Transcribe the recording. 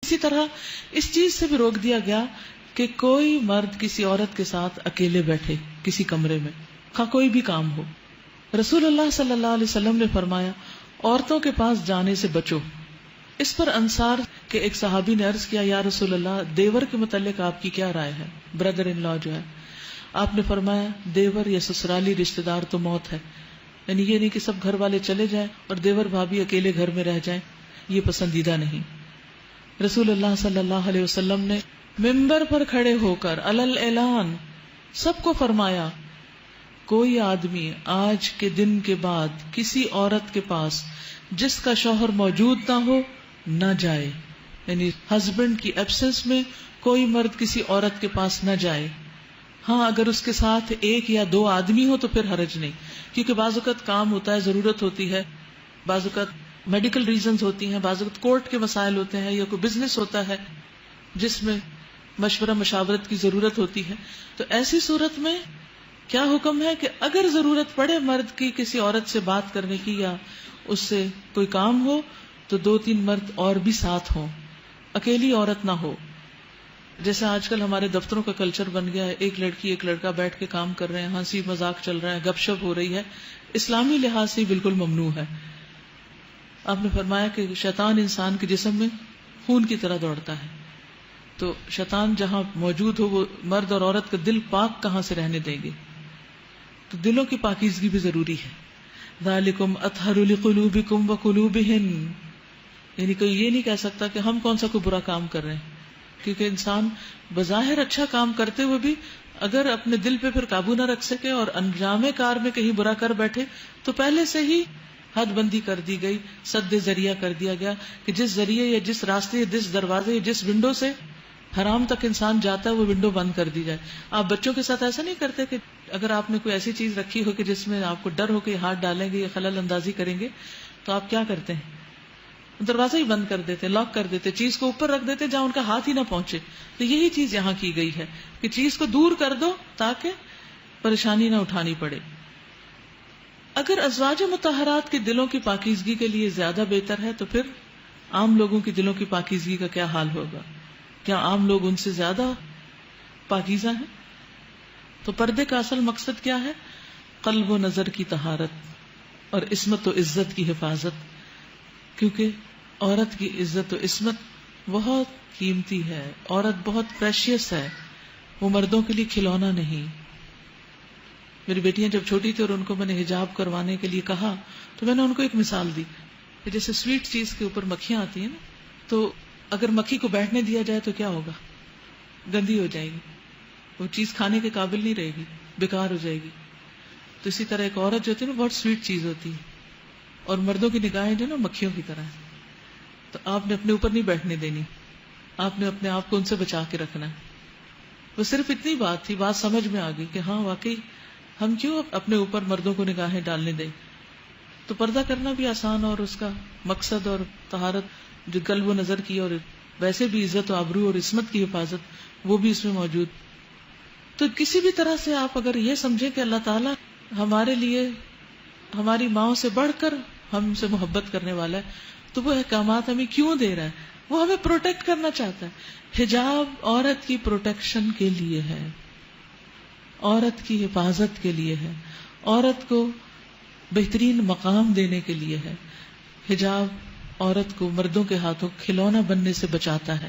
اسی طرح اس چیز سے بھی روک دیا گیا کہ کوئی مرد کسی عورت کے ساتھ اکیلے بیٹھے کسی کمرے میں، خواہ کوئی بھی کام ہو. رسول اللہ صلی اللہ علیہ وسلم نے فرمایا عورتوں کے پاس جانے سے بچو. اس پر انصار کے ایک صحابی نے عرض کیا یا رسول اللہ دیور کے متعلق آپ کی کیا رائے ہے، بردر ان لا جو ہے. آپ نے فرمایا دیور یا سسرالی رشتہ دار تو موت ہے، یعنی یہ نہیں کہ سب گھر والے چلے جائیں اور دیور بھابھی اکیلے گھر میں رہ جائیں، یہ پسندیدہ نہیں. رسول اللہ صلی اللہ علیہ وسلم نے ممبر پر کھڑے ہو کر علل اعلان سب کو فرمایا کوئی آدمی آج کے دن کے بعد کسی عورت کے پاس جس کا شوہر موجود نہ ہو نہ جائے، یعنی ہسبینڈ کی ایبسنس میں کوئی مرد کسی عورت کے پاس نہ جائے. ہاں اگر اس کے ساتھ ایک یا دو آدمی ہو تو پھر حرج نہیں، کیونکہ بعض اوقات کام ہوتا ہے، ضرورت ہوتی ہے، بعض اوقات میڈیکل ریزنز ہوتی ہیں، بعض اوقات کورٹ کے مسائل ہوتے ہیں، یا کوئی بزنس ہوتا ہے جس میں مشورہ مشاورت کی ضرورت ہوتی ہے. تو ایسی صورت میں کیا حکم ہے کہ اگر ضرورت پڑے مرد کی کسی عورت سے بات کرنے کی یا اس سے کوئی کام ہو تو 2-3 مرد اور بھی ساتھ ہوں، اکیلی عورت نہ ہو. جیسے آج کل ہمارے دفتروں کا کلچر بن گیا ہے، ایک لڑکی ایک لڑکا بیٹھ کے کام کر رہے ہیں، ہنسی مذاق چل رہا ہے، گپ شپ ہو رہی ہے، اسلامی لحاظ سے بالکل ممنوع ہے. آپ نے فرمایا کہ شیطان انسان کے جسم میں خون کی طرح دوڑتا ہے، تو شیطان جہاں موجود ہو وہ مرد اور عورت کا دل پاک کہاں سے رہنے دیں گے. تو دلوں کی پاکیزگی بھی ضروری ہے. ذالکم اطہر لقلوبکم وقلوبہن، یعنی کوئی یہ نہیں کہہ سکتا کہ ہم کون سا کوئی برا کام کر رہے ہیں، کیونکہ انسان بظاہر اچھا کام کرتے ہوئے بھی اگر اپنے دل پہ پھر قابو نہ رکھ سکے اور انجام کار میں کہیں برا کر بیٹھے تو پہلے سے ہی حد بندی کر دی گئی، سد ذریعہ کر دیا گیا کہ جس ذریعے یا جس راستے یا جس دروازے یا جس ونڈو سے حرام تک انسان جاتا ہے وہ ونڈو بند کر دی جائے. آپ بچوں کے ساتھ ایسا نہیں کرتے کہ اگر آپ نے کوئی ایسی چیز رکھی ہو کہ جس میں آپ کو ڈر ہو کہ ہاتھ ڈالیں گے یا خلل اندازی کریں گے تو آپ کیا کرتے ہیں؟ دروازہ ہی بند کر دیتے، لاک کر دیتے، چیز کو اوپر رکھ دیتے جہاں ان کا ہاتھ ہی نہ پہنچے. تو یہی چیز یہاں کی گئی ہے کہ چیز کو دور کر دو تاکہ پریشانی نہ اٹھانی پڑے. اگر ازواج مطہرات کے دلوں کی پاکیزگی کے لیے زیادہ بہتر ہے تو پھر عام لوگوں کی دلوں کی پاکیزگی کا کیا حال ہوگا؟ کیا عام لوگ ان سے زیادہ پاکیزہ ہیں؟ تو پردے کا اصل مقصد کیا ہے؟ قلب و نظر کی طہارت اور عصمت و عزت کی حفاظت، کیونکہ عورت کی عزت و عصمت بہت قیمتی ہے. عورت بہت پریشیس ہے، وہ مردوں کے لیے کھلونا نہیں. میری بیٹیاں جب چھوٹی تھی اور ان کو میں نے حجاب کروانے کے لیے کہا تو میں نے ان کو ایک مثال دی کہ جیسے سویٹ چیز کے اوپر مکھیاں آتی ہیں نا، تو اگر مکھی کو بیٹھنے دیا جائے تو کیا ہوگا؟ گندی ہو جائے گی، وہ چیز کھانے کے قابل نہیں رہے گی، بیکار ہو جائے گی. تو اسی طرح ایک عورت جو ہوتی ہے نا بہت سویٹ چیز ہوتی ہے، اور مردوں کی نگاہیں جو نا مکھیوں کی طرح ہے. تو آپ نے اپنے اوپر نہیں بیٹھنے دینی، آپ نے اپنے آپ کو ان سے بچا کے رکھنا ہے. وہ صرف اتنی بات تھی، بات سمجھ میں آ گئی کہ ہاں واقعی ہم کیوں اپنے اوپر مردوں کو نگاہیں ڈالنے دیں. تو پردہ کرنا بھی آسان اور اس کا مقصد اور طہارت جو قلب و نظر کی اور ویسے بھی عزت و آبرو اور عصمت کی حفاظت وہ بھی اس میں موجود. تو کسی بھی طرح سے آپ اگر یہ سمجھیں کہ اللہ تعالیٰ ہمارے لیے ہماری ماؤں سے بڑھ کر ہم سے محبت کرنے والا ہے تو وہ احکامات ہمیں کیوں دے رہا ہے؟ وہ ہمیں پروٹیکٹ کرنا چاہتا ہے. حجاب عورت کی پروٹیکشن کے لیے ہے، عورت کی حفاظت کے لیے ہے، عورت کو بہترین مقام دینے کے لیے ہے. حجاب عورت کو مردوں کے ہاتھوں کھلونا بننے سے بچاتا ہے.